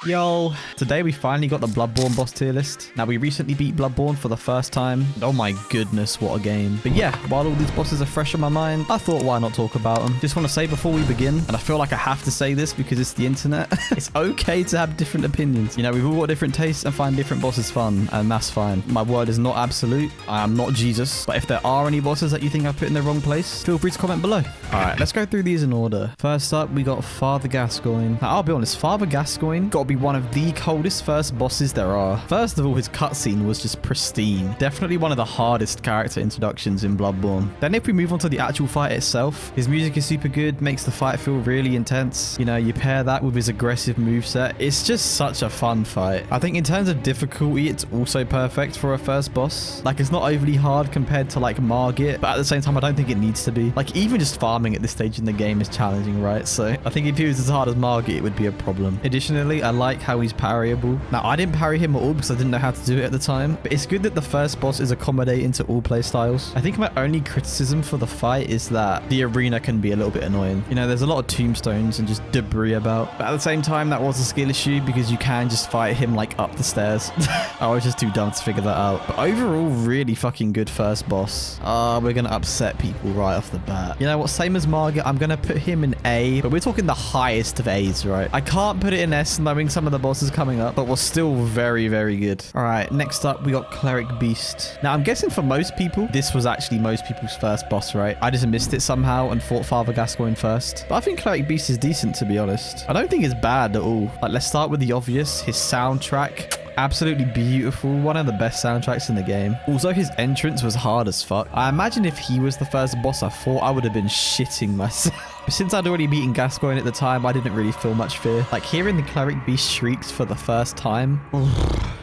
Yo, today we finally got the Bloodborne boss tier list. Now, we recently beat Bloodborne for the first time. Oh my goodness, what a game. But yeah, while all these bosses are fresh in my mind, I thought why not talk about them. Just want to say before we begin, and I feel like I have to say this because it's the internet, it's okay to have different opinions. You know, we've all got different tastes and find different bosses fun, and that's fine. My word is not absolute. I am not Jesus. But if there are any bosses that you think I've put in the wrong place, feel free to comment below. All right, let's go through these in order. First up, we got Father Gascoigne. Now, I'll be honest, Father Gascoigne got to be one of the coldest first bosses there are. First of all, his cutscene was just pristine. Definitely one of the hardest character introductions in Bloodborne. Then if we move on to the actual fight itself, his music is super good, makes the fight feel really intense. You know, you pair that with his aggressive moveset. It's just such a fun fight. I think in terms of difficulty, it's also perfect for a first boss. Like, it's not overly hard compared to like Margit, but at the same time, I don't think it needs to be. Like, even just farming at this stage in the game is challenging, right? So I think if he was as hard as Margit, it would be a problem. Additionally, I like how he's parryable. Now, I didn't parry him at all because I didn't know how to do it at the time, but it's good that the first boss is accommodating to all playstyles. I think my only criticism for the fight is that the arena can be a little bit annoying. You know, there's a lot of tombstones and just debris about, but at the same time, that was a skill issue because you can just fight him like up the stairs. I was just too dumb to figure that out. But overall, really fucking good first boss. We're gonna upset people right off the bat. You know what? Same as Margit, I'm gonna put him in A, but we're talking the highest of A's, right? I can't put it in S knowing some of the bosses coming up, but we're still very, very good. All right, next up, we got Cleric Beast. Now, I'm guessing for most people, this was actually most people's first boss, right? I just missed it somehow and fought Father Gascoigne first. But I think Cleric Beast is decent, to be honest. I don't think it's bad at all. Like, let's start with the obvious. His soundtrack, absolutely beautiful. One of the best soundtracks in the game. Also, his entrance was hard as fuck. I imagine if he was the first boss I fought, I would have been shitting myself. But since I'd already beaten Gascoigne at the time, I didn't really feel much fear. Like, hearing the Cleric Beast shrieks for the first time,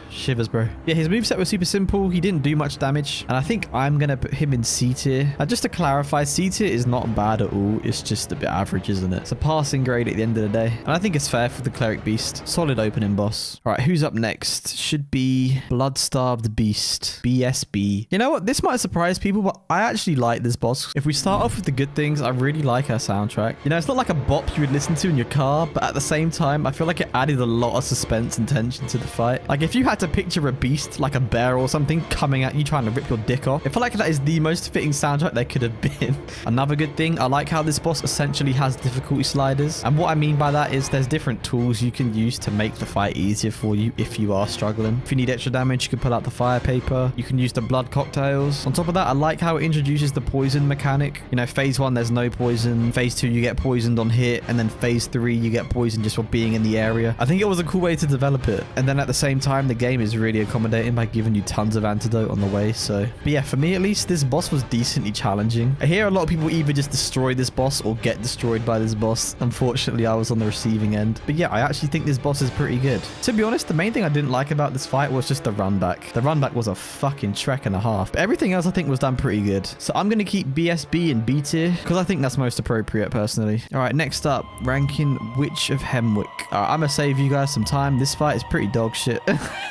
shivers, bro. Yeah, his moveset was super simple. He didn't do much damage. And I think I'm going to put him in C tier. Now, just to clarify, C tier is not bad at all. It's just a bit average, isn't it? It's a passing grade at the end of the day. And I think it's fair for the Cleric Beast. Solid opening boss. All right, who's up next? Should be Blood-Starved Beast. BSB. You know what? This might surprise people, but I actually like this boss. If we start off with the good things, I really like her soundtrack. You know, it's not like a bop you would listen to in your car, but at the same time, I feel like it added a lot of suspense and tension to the fight. Like, if you had to picture a beast like a bear or something coming at you trying to rip your dick off, I feel like that is the most fitting soundtrack there could have been. Another good thing, I like how this boss essentially has difficulty sliders, and what I mean by that is there's different tools you can use to make the fight easier for you if you are struggling. If you need extra damage, you can pull out the fire paper, you can use the blood cocktails. On top of that, I like how it introduces the poison mechanic. You know, phase 1 there's no poison, phase 2 you get poisoned on hit, and then phase 3 you get poisoned just for being in the area. I think it was a cool way to develop it, and then at the same time the game is really accommodating by giving you tons of antidote on the way. So, but yeah, for me at least, this boss was decently challenging. I hear a lot of people either just destroy this boss or get destroyed by this boss. Unfortunately, I was on the receiving end. But yeah, I actually think this boss is pretty good. To be honest, the main thing I didn't like about this fight was just the run back. The run back was a fucking trek and a half, but everything else I think was done pretty good. So I'm going to keep BSB in B tier because I think that's most appropriate personally. All right, next up, ranking Witch of Hemwick. All right, I'm going to save you guys some time. This fight is pretty dog shit.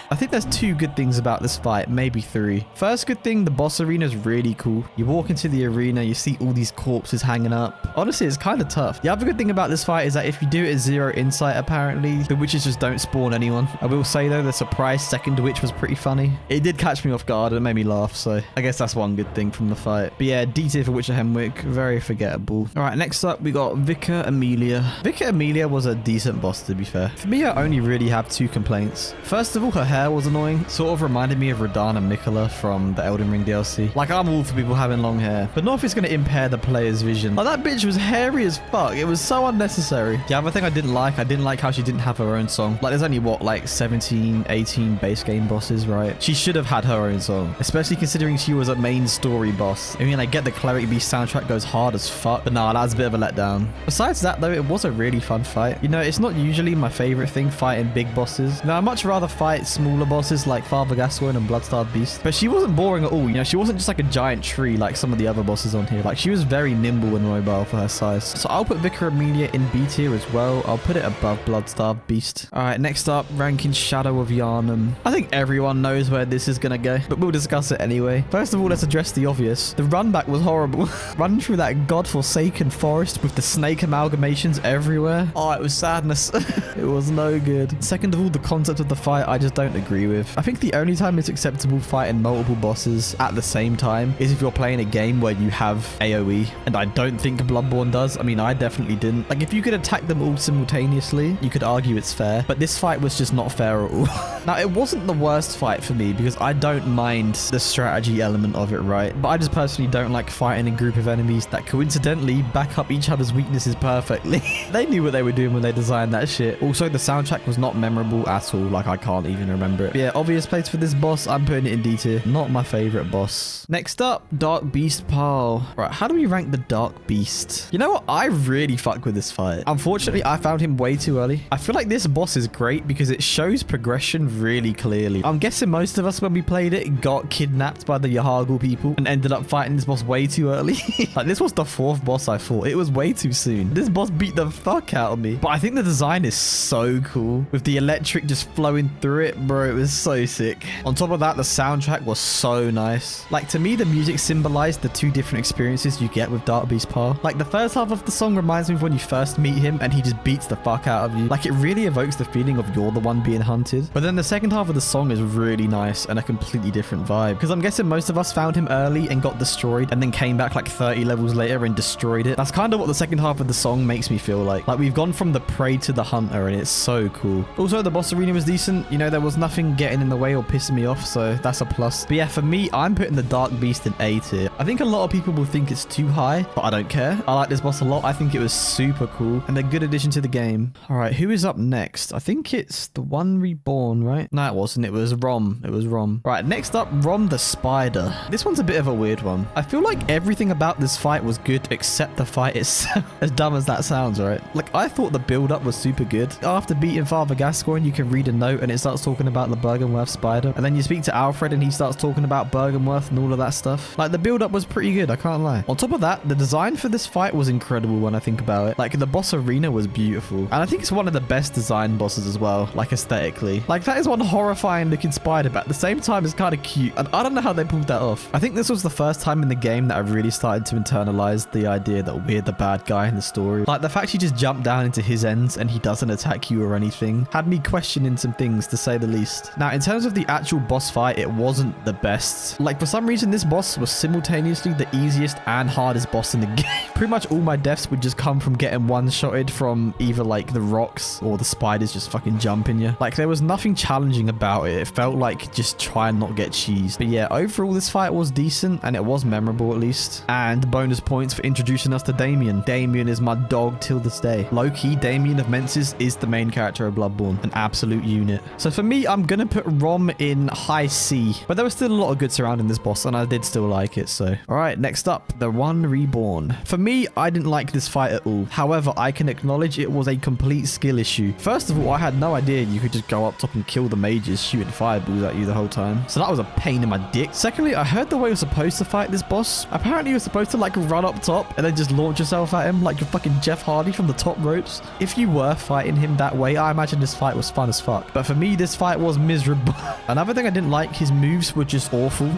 I think there's two good things about this fight, maybe three. First good thing, the boss arena is really cool. You walk into the arena, you see all these corpses hanging up. Honestly, it's kind of tough. The other good thing about this fight is that if you do it at 0 insight, apparently, the witches just don't spawn anyone. I will say though, the surprise second witch was pretty funny. It did catch me off guard and it made me laugh, so I guess that's one good thing from the fight. But yeah, D tier for Witch of Hemwick, very forgettable. All right, next up, we got Vicar Amelia. Vicar Amelia was a decent boss, to be fair. For me, I only really have 2 complaints. First of all, her hair was annoying. Sort of reminded me of Radahn and Mikola from the Elden Ring DLC. Like, I'm all for people having long hair, but not if it's going to impair the player's vision. Like, that bitch was hairy as fuck. It was so unnecessary. The other thing I didn't like how she didn't have her own song. Like, there's only, what, like 17, 18 base game bosses, right? She should have had her own song, especially considering she was a main story boss. I mean, I get the Cleric Beast soundtrack goes hard as fuck, but nah, that was a bit of a letdown. Besides that, though, it was a really fun fight. You know, it's not usually my favorite thing fighting big bosses. You know, I'd much rather fight small smaller bosses like Father Gascoigne and Bloodstarved Beast. But she wasn't boring at all. You know, she wasn't just like a giant tree like some of the other bosses on here. Like, she was very nimble and mobile for her size. So I'll put Vicar Amelia in B tier as well. I'll put it above Bloodstarved Beast. All right, next up, ranking Shadow of Yharnam. I think everyone knows where this is gonna go, but we'll discuss it anyway. First of all, let's address the obvious. The run back was horrible. Running through that godforsaken forest with the snake amalgamations everywhere. Oh, it was sadness. It was no good. Second of all, the concept of the fight I just don't agree with. I think the only time it's acceptable fighting multiple bosses at the same time is if you're playing a game where you have AoE, and I don't think Bloodborne does. I mean, I definitely didn't. Like, if you could attack them all simultaneously, you could argue it's fair, but this fight was just not fair at all. Now, it wasn't the worst fight for me because I don't mind the strategy element of it, right? But I just personally don't like fighting a group of enemies that coincidentally back up each other's weaknesses perfectly. They knew what they were doing when they designed that shit. Also, the soundtrack was not memorable at all. Like, I can't even remember it. But yeah, obvious place for this boss. I'm putting it in D tier. Not my favorite boss. Next up, Dark Beast Pal. Right, how do we rank the Dark Beast? You know what? I really fuck with this fight. Unfortunately, I found him way too early. I feel like this boss is great because it shows progression really clearly. I'm guessing most of us, when we played it, got kidnapped by the Yharnam people and ended up fighting this boss way too early. Like, this was the fourth boss I fought. It was way too soon. This boss beat the fuck out of me. But I think the design is so cool. With the electric just flowing through it, bro, it was so sick. On top of that, the soundtrack was so nice. Like, to me, the music symbolized the two different experiences you get with Dark Beast Pal. Like, the first half of the song reminds me of when you first meet him and he just beats the fuck out of you. Like, it really evokes the feeling of you're the one being hunted. But then the second half of the song is really nice and a completely different vibe. Because I'm guessing most of us found him early and got destroyed and then came back like 30 levels later and destroyed it. That's kind of what the second half of the song makes me feel like. Like, we've gone from the prey to the hunter and it's so cool. Also, the boss arena was decent. You know, there was nothing getting in the way or pissing me off, so that's a plus. But yeah, for me, I'm putting the Dark Beast in A tier. I think a lot of people will think it's too high, but I don't care. I like this boss a lot. I think it was super cool and a good addition to the game. All right, who is up next? I think it's the one reborn, right? No, it wasn't. It was Rom. It was Rom. Right, next up, Rom the Spider. This one's a bit of a weird one. I feel like everything about this fight was good except the fight itself. As dumb as that sounds, right? Like, I thought the build-up was super good. After beating Father Gascoigne, you can read a note and it starts talking about the Bergenworth spider. And then you speak to Alfred and he starts talking about Bergenworth and all of that stuff. Like, the build-up was pretty good, I can't lie. On top of that, the design for this fight was incredible when I think about it. Like, the boss arena was beautiful. And I think it's one of the best design bosses as well, like aesthetically. Like, that is one horrifying looking spider, but at the same time, it's kind of cute. And I don't know how they pulled that off. I think this was the first time in the game that I really started to internalize the idea that we're the bad guy in the story. Like, the fact you just jump down into his ends and he doesn't attack you or anything had me questioning some things, to say the least. Now, in terms of the actual boss fight, it wasn't the best. Like, for some reason, this boss was simultaneously the easiest and hardest boss in the game. Pretty much all my deaths would just come from getting one-shotted from either, like, the rocks or the spiders just fucking jumping you. Like, there was nothing challenging about it. It felt like just try and not get cheesed. But yeah, overall, this fight was decent and it was memorable at least. And bonus points for introducing us to Damien. Damien is my dog till this day. Low-key, Damien of Mensis is the main character of Bloodborne. An absolute unit. So for me, I'm gonna put Rom in high C. But there was still a lot of good surrounding this boss and I did still like it, so. Alright, next up, the One Reborn. For me, I didn't like this fight at all. However, I can acknowledge it was a complete skill issue. First of all, I had no idea you could just go up top and kill the mages shooting fireballs at you the whole time. So that was a pain in my dick. Secondly, I heard the way you're supposed to fight this boss. Apparently, you're supposed to, like, run up top and then just launch yourself at him like you're fucking Jeff Hardy from the top ropes. If you were fighting him that way, I imagine this fight was fun as fuck. But for me, this fight was miserable. Another thing I didn't like, his moves were just awful.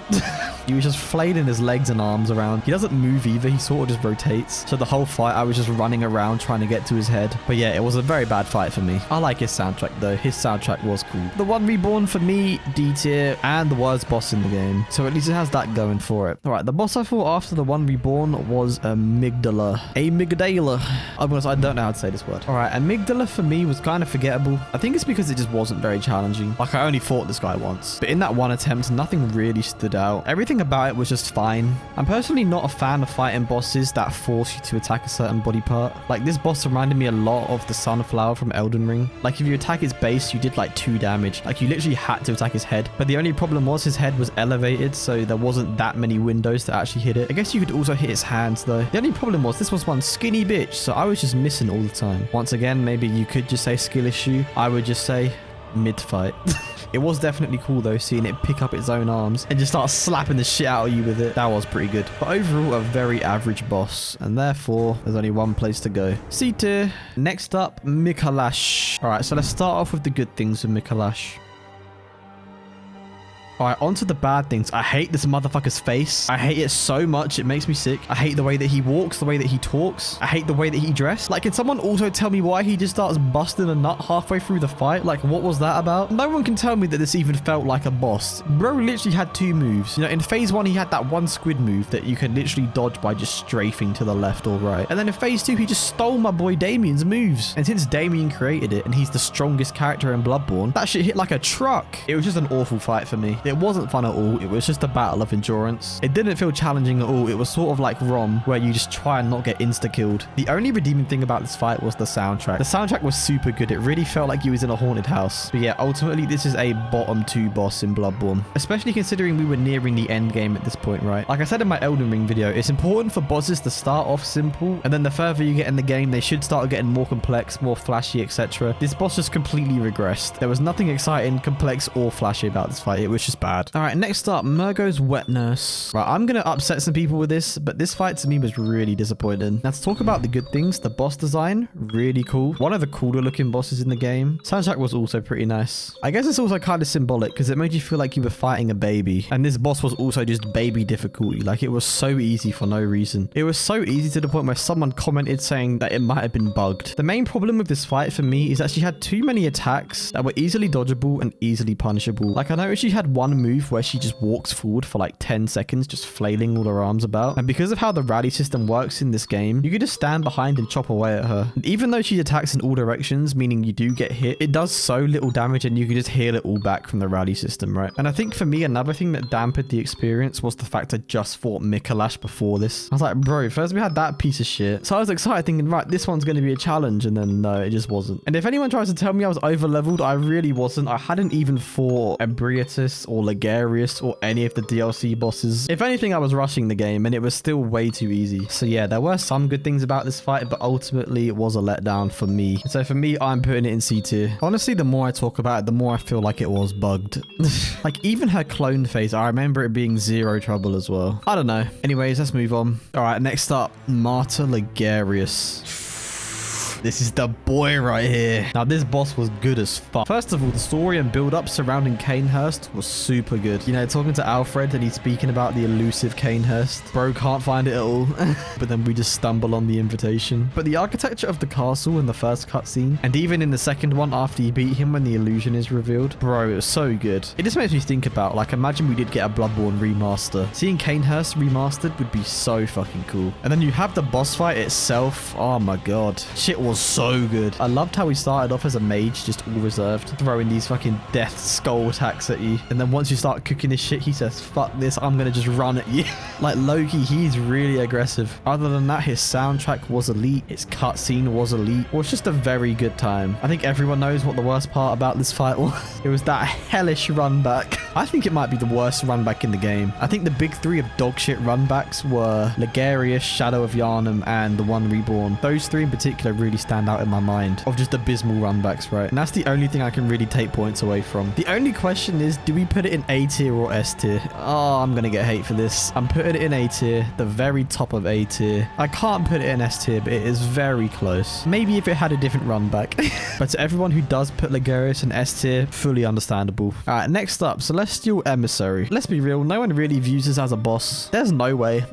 He was just flailing his legs and arms around. He doesn't move either. He sort of just rotates. So the whole fight, I was just running around trying to get to his head. But yeah, it was a very bad fight for me. I like his soundtrack though. His soundtrack was cool. The One Reborn for me, D tier, and the worst boss in the game. So at least it has that going for it. All right, the boss I fought after the One Reborn was Amygdala. Amygdala. I'm honest, I don't know how to say this word. All right, Amygdala for me was kind of forgettable. I think it's because it just wasn't very challenging. Like, I only fought this guy once. But in that one attempt, nothing really stood out. Everything about it was just fine. I'm personally not a fan of fighting bosses that force you to attack a certain body part. Like, this boss reminded me a lot of the Sunflower from Elden Ring. Like, if you attack his base, you did like 2 damage. Like, you literally had to attack his head. But the only problem was his head was elevated, so there wasn't that many windows to actually hit it. I guess you could also hit his hands though. The only problem was this was one skinny bitch, so I was just missing all the time. Once again, maybe you could just say skill issue. I would just say mid-fight. It was definitely cool though, seeing it pick up its own arms and just start slapping the shit out of you with it. That was pretty good. But overall, a very average boss, and therefore there's only one place to go. C tier. Next up, Mikolash. All right, so let's start off with the good things with Mikolash. Alright, on to the bad things. I hate this motherfucker's face. I hate it so much. It makes me sick. I hate the way that he walks, the way that he talks. I hate the way that he dressed. Like, can someone also tell me why he just starts busting a nut halfway through the fight? Like, what was that about? No one can tell me that this even felt like a boss. Bro literally had 2 moves. You know, in phase 1, he had that one squid move that you can literally dodge by just strafing to the left or right. And then in phase 2, he just stole my boy Damien's moves. And since Damien created it and he's the strongest character in Bloodborne, that shit hit like a truck. It was just an awful fight for me. It wasn't fun at all. It was just a battle of endurance. It didn't feel challenging at all. It was sort of like ROM, where you just try and not get insta-killed. The only redeeming thing about this fight was the soundtrack. The soundtrack was super good. It really felt like you was in a haunted house. But yeah, ultimately, this is a bottom 2 boss in Bloodborne, especially considering we were nearing the end game at this point, right? Like I said in my Elden Ring video, it's important for bosses to start off simple, and then the further you get in the game, they should start getting more complex, more flashy, etc. This boss just completely regressed. There was nothing exciting, complex, or flashy about this fight. It was just bad. All right, next up, Murgo's Wet Nurse. Right, I'm gonna upset some people with this, but this fight to me was really disappointing. Now to talk about the good things, the boss design, really cool. One of the cooler looking bosses in the game. Soundtrack was also pretty nice. I guess it's also kind of symbolic because it made you feel like you were fighting a baby. And this boss was also just baby difficulty. Like, it was so easy for no reason. It was so easy to the point where someone commented saying that it might have been bugged. The main problem with this fight for me is that she had too many attacks that were easily dodgeable and easily punishable. Like, I noticed she had one move where she just walks forward for like 10 seconds, just flailing all her arms about. And because of how the rally system works in this game, you can just stand behind and chop away at her. And even though she attacks in all directions, meaning you do get hit, it does so little damage and you can just heal it all back from the rally system, right? And I think for me, another thing that dampened the experience was the fact I just fought Mikolash before this. I was like, bro, first we had that piece of shit. So I was excited thinking, right, this one's going to be a challenge. And then no, it just wasn't. And if anyone tries to tell me I was over leveled, I really wasn't. I hadn't even fought Ebrietus or Ligarius or any of the DLC bosses. If anything, I was rushing the game and it was still way too easy. So yeah, there were some good things about this fight, but ultimately it was a letdown for me. So for me, I'm putting it in C tier. Honestly, the more I talk about it, the more I feel like it was bugged. Like, even her clone phase, I remember it being zero trouble as well. I don't know. Anyways, let's move on. All right, next up, Martyr Ligarius. This is the boy right here. Now, this boss was good as fuck. First of all, the story and build-up surrounding Cainhurst was super good. You know, talking to Alfred and he's speaking about the elusive Cainhurst. Bro can't find it at all. But then we just stumble on the invitation. But the architecture of the castle in the first cutscene, and even in the second one after you beat him when the illusion is revealed, bro, it was so good. It just makes me think about, like, imagine we did get a Bloodborne remaster. Seeing Cainhurst remastered would be so fucking cool. And then you have the boss fight itself. Oh my god. Shit was so good. I loved how he started off as a mage, just all reserved, throwing these fucking death skull attacks at you. And then once you start cooking this shit, he says, fuck this, I'm gonna just run at you. Like Loki, he's really aggressive. Other than that, his soundtrack was elite. His cutscene was elite. It was just a very good time. I think everyone knows what the worst part about this fight was. It was that hellish run back. I think it might be the worst run back in the game. I think the big 3 of dogshit run backs were Ligarius, Shadow of Yharnam, and the one Reborn. Those 3 in particular really stand out in my mind of just abysmal runbacks, right? And that's the only thing I can really take points away from. The only question is, do we put it in A tier or S tier? Oh, I'm gonna get hate for this. I'm putting it in A tier, the very top of A tier. I can't put it in S tier, but it is very close. Maybe if it had a different run back. But to everyone who does put Ligarius in S tier, fully understandable. All right, next up, Celestial Emissary. Let's be real, no one really views this as a boss. There's no way.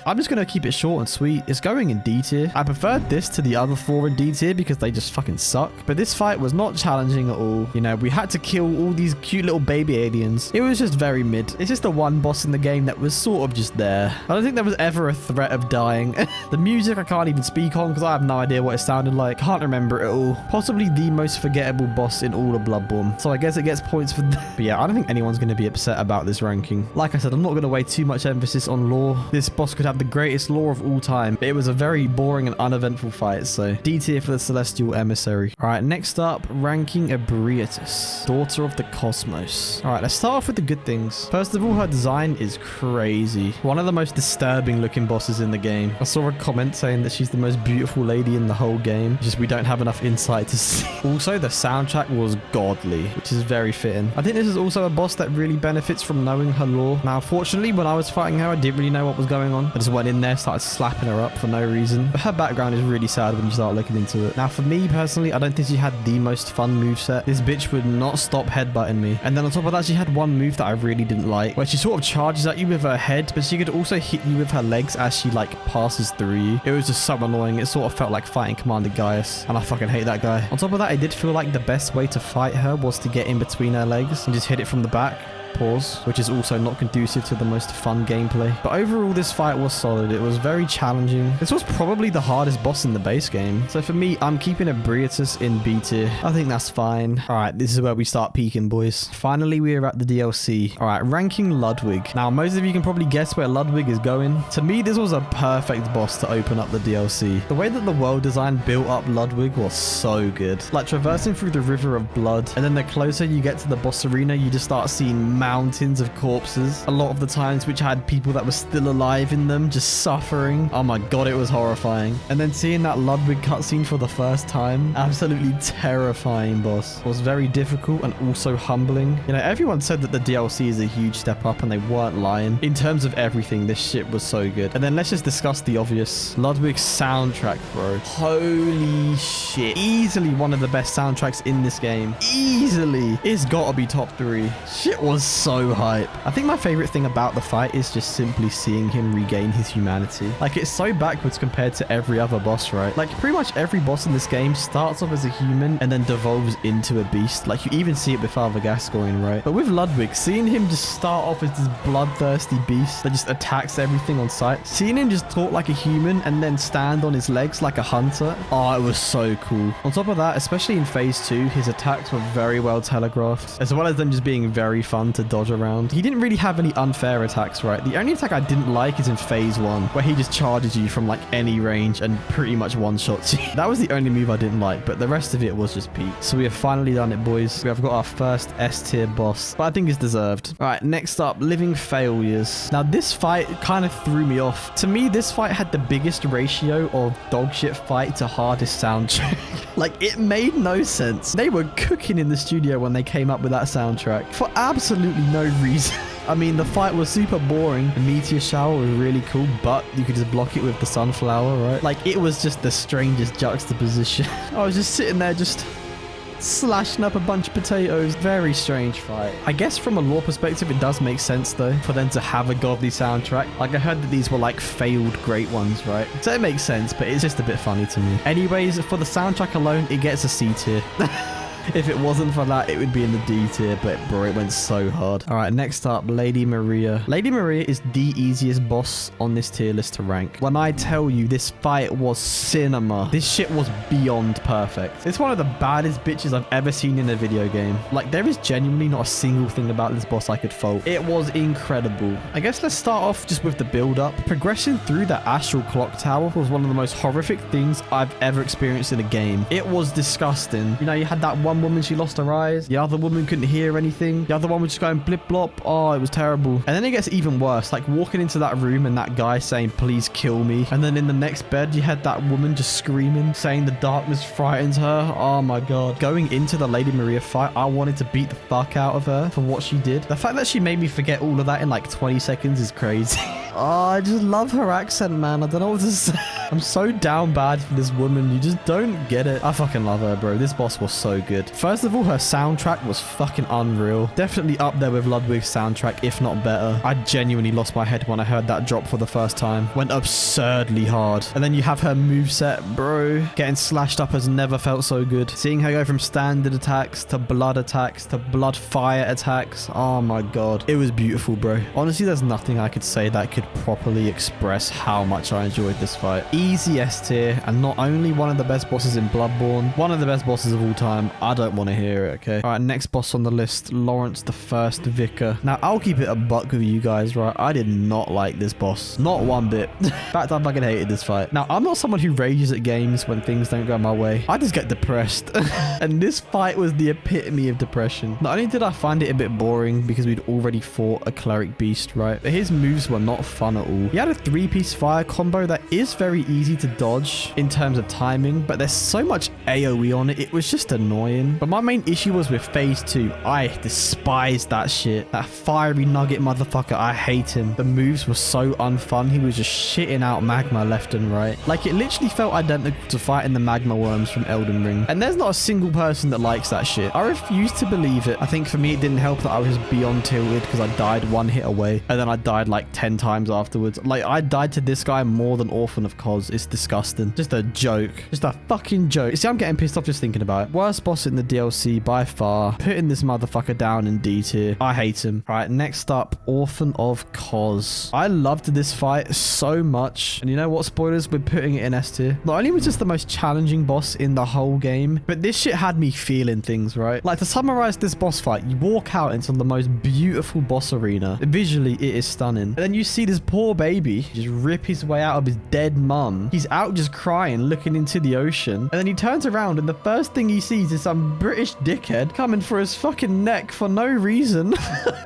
I'm just gonna keep it short and sweet. It's going in D tier. I preferred this to the other 4 in D tier because they just fucking suck. But this fight was not challenging at all. You know, we had to kill all these cute little baby aliens. It was just very mid. It's just the one boss in the game that was sort of just there. I don't think there was ever a threat of dying. The music I can't even speak on because I have no idea what it sounded like. Can't remember it at all. Possibly the most forgettable boss in all of Bloodborne. So I guess it gets points for that. But yeah, I don't think anyone's going to be upset about this ranking. Like I said, I'm not going to weigh too much emphasis on lore. This boss could have the greatest lore of all time. But it was a very boring and uneventful fight. So D tier for the Celestial Emissary. All right, next up, ranking Ebrietas, Daughter of the Cosmos. All right, let's start off with the good things. First of all, her design is crazy. One of the most disturbing looking bosses in the game. I saw a comment saying that she's the most beautiful lady in the whole game. Just we don't have enough insight to see. Also, the soundtrack was godly, which is very fitting. I think this is also a boss that really benefits from knowing her lore. Now, unfortunately, when I was fighting her, I didn't really know what was going on. I just went in there, started slapping her up for no reason. But her background is really sad when you start looking into it. Now, for me personally, I don't think she had the most fun moveset. This bitch would not stop headbutting me. And then on top of that, she had one move that I really didn't like, where she sort of charges at you with her head, but she could also hit you with her legs as she like passes through you. It was just so annoying. It sort of felt like fighting Commander Gaius, and I fucking hate that guy. On top of that, it did feel like the best way to fight her was to get in between her legs and just hit it from the back. Pause, which is also not conducive to the most fun gameplay. But overall, this fight was solid. It was very challenging. This was probably the hardest boss in the base game. So for me, I'm keeping Ebrietas in B tier. I think that's fine. All right, this is where we start peaking, boys. Finally, we are at the DLC. All right, ranking Ludwig. Now, most of you can probably guess where Ludwig is going. To me, this was a perfect boss to open up the DLC. The way that the world design built up Ludwig was so good. Like traversing through the river of blood, and then the closer you get to the boss arena, you just start seeing mountains of corpses, a lot of the times which had people that were still alive in them just suffering. Oh my god, it was horrifying. And then seeing that Ludwig cutscene for the first time, absolutely terrifying boss. It was very difficult and also humbling. You know, everyone said that the DLC is a huge step up, and they weren't lying. In terms of everything, this shit was so good. And then let's just discuss the obvious. Ludwig's soundtrack, bro. Holy shit. Easily one of the best soundtracks in this game. Easily. It's gotta be top 3. Shit was so hype. I think my favorite thing about the fight is just simply seeing him regain his humanity. Like, it's so backwards compared to every other boss, right? Like, pretty much every boss in this game starts off as a human and then devolves into a beast. Like, you even see it with Father Gascoigne, right? But with Ludwig, seeing him just start off as this bloodthirsty beast that just attacks everything on sight, seeing him just talk like a human and then stand on his legs like a hunter, oh, it was so cool. On top of that, especially in phase 2, his attacks were very well telegraphed, as well as them just being very fun to dodge around. He didn't really have any unfair attacks, right? The only attack I didn't like is in phase 1, where he just charges you from like any range and pretty much one-shots you. That was the only move I didn't like, but the rest of it was just peak. So we have finally done it, boys. We have got our first S-tier boss, but I think it's deserved. All right, next up, Living Failures. Now, this fight kind of threw me off. To me, this fight had the biggest ratio of dogshit fight to hardest soundtrack. Like, it made no sense. They were cooking in the studio when they came up with that soundtrack for absolutely no reason. I mean, the fight was super boring. The meteor shower was really cool, but you could just block it with the sunflower, right? Like, it was just the strangest juxtaposition. I was just sitting there just slashing up a bunch of potatoes. Very strange fight. I guess from a lore perspective, it does make sense though for them to have a godly soundtrack. Like, I heard that these were like failed great ones, right? So it makes sense, but it's just a bit funny to me. Anyways, for the soundtrack alone, it gets a C tier. If it wasn't for that, it would be in the D tier, but bro, it went so hard. All right, next up, Lady Maria. Lady Maria is the easiest boss on this tier list to rank. When I tell you this fight was cinema, this shit was beyond perfect. It's one of the baddest bitches I've ever seen in a video game. Like, there is genuinely not a single thing about this boss I could fault. It was incredible. I guess let's start off just with the build up. Progression through the Astral Clock Tower was one of the most horrific things I've ever experienced in a game. It was disgusting. You know, you had that one woman, she lost her eyes. The other woman couldn't hear anything. The other one was just going blip blop. Oh, it was terrible. And then it gets even worse. Like, walking into that room and that guy saying, please kill me. And then in the next bed, you had that woman just screaming, saying the darkness frightens her. Oh my god. Going into the Lady Maria fight, I wanted to beat the fuck out of her for what she did. The fact that she made me forget all of that in like 20 seconds is crazy. Oh, I just love her accent, man. I don't know what to say. I'm so down bad for this woman. You just don't get it. I fucking love her, bro. This boss was so good. First of all, her soundtrack was fucking unreal. Definitely up there with Ludwig's soundtrack, if not better. I genuinely lost my head when I heard that drop for the first time. Went absurdly hard. And then you have her moveset, bro. Getting slashed up has never felt so good. Seeing her go from standard attacks to blood fire attacks. Oh my god. It was beautiful, bro. Honestly, there's nothing I could say that could properly express how much I enjoyed this fight. Easy S tier, and not only one of the best bosses in Bloodborne, one of the best bosses of all time. I don't want to hear it, okay? All right, next boss on the list, Lawrence the First Vicar. Now, I'll keep it a buck with you guys, right? I did not like this boss. Not one bit. In fact, I fucking hated this fight. Now, I'm not someone who rages at games when things don't go my way. I just get depressed. And this fight was the epitome of depression. Not only did I find it a bit boring because we'd already fought a cleric beast, right? But his moves were not fun at all. He had a 3-piece fire combo that is very easy to dodge in terms of timing, but there's so much AoE on it. It was just annoying. But my main issue was with phase 2. I despised that shit. That fiery nugget motherfucker. I hate him. The moves were so unfun. He was just shitting out magma left and right. Like, it literally felt identical to fighting the magma worms from Elden Ring. And there's not a single person that likes that shit. I refuse to believe it. I think for me, it didn't help that I was beyond tilted because I died one hit away. And then I died like 10 times afterwards. Like, I died to this guy more than Orphan of Cos. It's disgusting. Just a joke. Just a fucking joke. See, I'm getting pissed off just thinking about it. Worst boss in the DLC by far. Putting this motherfucker down in D tier. I hate him. All right, next up, Orphan of Cos. I loved this fight so much. And you know what? Spoilers, we're putting it in S tier. Not only was this the most challenging boss in the whole game, but this shit had me feeling things, right? Like, to summarize this boss fight, you walk out into the most beautiful boss arena. Visually, it is stunning. And then you see this poor baby just rip his way out of his dead mum. He's out just crying, looking into the ocean. And then he turns around and the first thing he sees is some British dickhead coming for his fucking neck for no reason.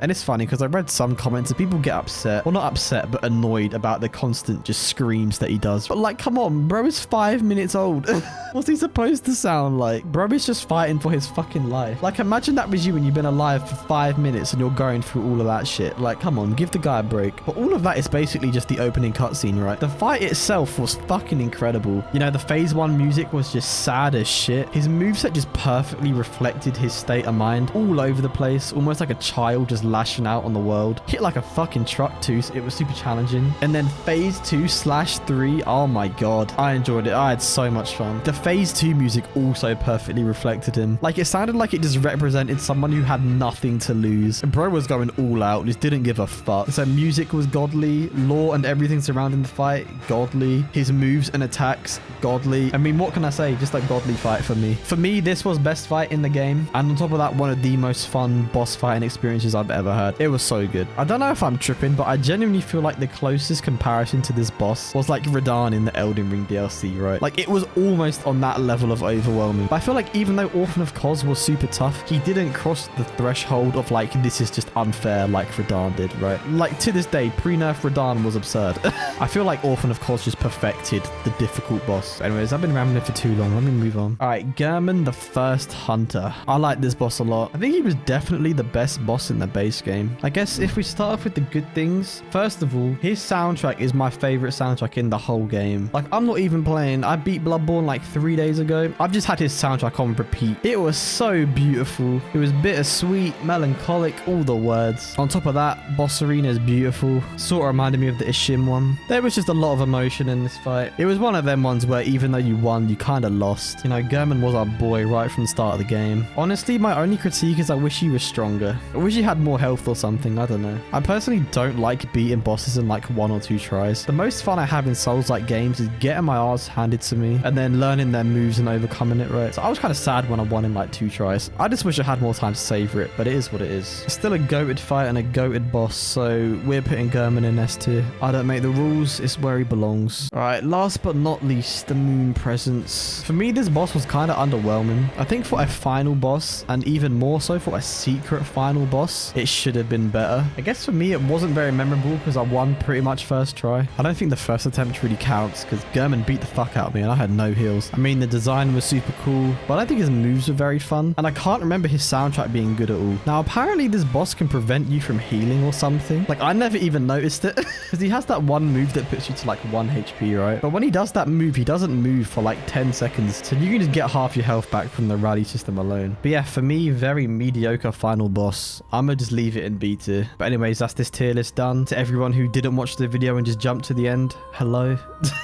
And it's funny because I read some comments and people get upset. Well, not upset, but annoyed about the constant just screams that he does. But like, come on, bro is 5 minutes old. What's he supposed to sound like? Bro is just fighting for his fucking life. Like, imagine that was you when you've been alive for 5 minutes and you're going through all of that shit. Like, come on, give the guy a break. But all of that is basically just the opening cutscene, right? The fight itself was fucking incredible. You know, the phase 1 music was just sad as shit. His moveset just perfectly reflected his state of mind, all over the place, almost like a child just lashing out on the world. Hit like a fucking truck too, so it was super challenging. And then phase 2/3, oh my god, I enjoyed it. I had so much fun. The phase 2 music also perfectly reflected him. Like, it sounded like it just represented someone who had nothing to lose. Bro was going all out, just didn't give a fuck. So music was godly, lore and everything surrounding the fight, godly. His moves and attacks, godly. I mean, what can I say? Just a godly fight for me. For me, this was best fight in the game. And on top of that, one of the most fun boss fighting experiences I've ever had. It was so good. I don't know if I'm tripping, but I genuinely feel like the closest comparison to this boss was like Radahn in the Elden Ring DLC, right? Like, it was almost on that level of overwhelming. But I feel like even though Orphan of Cos was super tough, he didn't cross the threshold of like, this is just unfair like Radahn did, right? Like, to this day, pre-nerf Radahn was absurd. I feel like Orphan of Cos just perfected the difficult boss. Anyways, I've been rambling for too long. Let me move on. All right, Gehrman the First Hunter. I like this boss a lot. I think he was definitely the best boss in the base game. I guess if we start off with the good things, first of all, his soundtrack is my favorite soundtrack in the whole game. Like, I'm not even playing. I beat Bloodborne like 3 days ago. I've just had his soundtrack on repeat. It was so beautiful. It was bittersweet, melancholic, all the words. On top of that, boss arena is beautiful. Sort of reminded me of the Ishim one. There was just a lot of emotion in this fight. It was one of them ones where even though you won, you kind of lost. You know, Gehrman was our boy right from the start of the game. Honestly, my only critique is I wish he was stronger. I wish he had more health or something. I don't know. I personally don't like beating bosses in like 1 or 2 tries. The most fun I have in Souls-like games is getting my ass handed to me and then learning their moves and overcoming it, right? So I was kind of sad when I won in like 2 tries. I just wish I had more time to savor it, but it is what it is. It's still a goated fight and a goated boss, so we're putting Gehrman in S tier. I don't make the rules. It's where he belongs. All right, last but not least, the Moon Presence. For me, this boss was kind of underwhelming. I think for a final boss, and even more so for a secret final boss, it should have been better. I guess for me, it wasn't very memorable because I won pretty much first try. I don't think the first attempt really counts because Gehrman beat the fuck out of me and I had no heals. I mean, the design was super cool, but I don't think his moves were very fun. And I can't remember his soundtrack being good at all. Now, apparently this boss can prevent you from healing or something. Like, I never even noticed it because he has that one move that puts you to like 1 HP, right? But when he does that move, he doesn't move for like 10 seconds. So you can just get half your health back from the rally system alone. But yeah, for me, very mediocre final boss. I'm gonna just leave it in B tier. But anyways, that's this tier list done. To everyone who didn't watch the video and just jumped to the end, hello.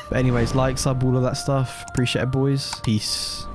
But anyways, like, sub, all of that stuff. Appreciate it, boys. Peace.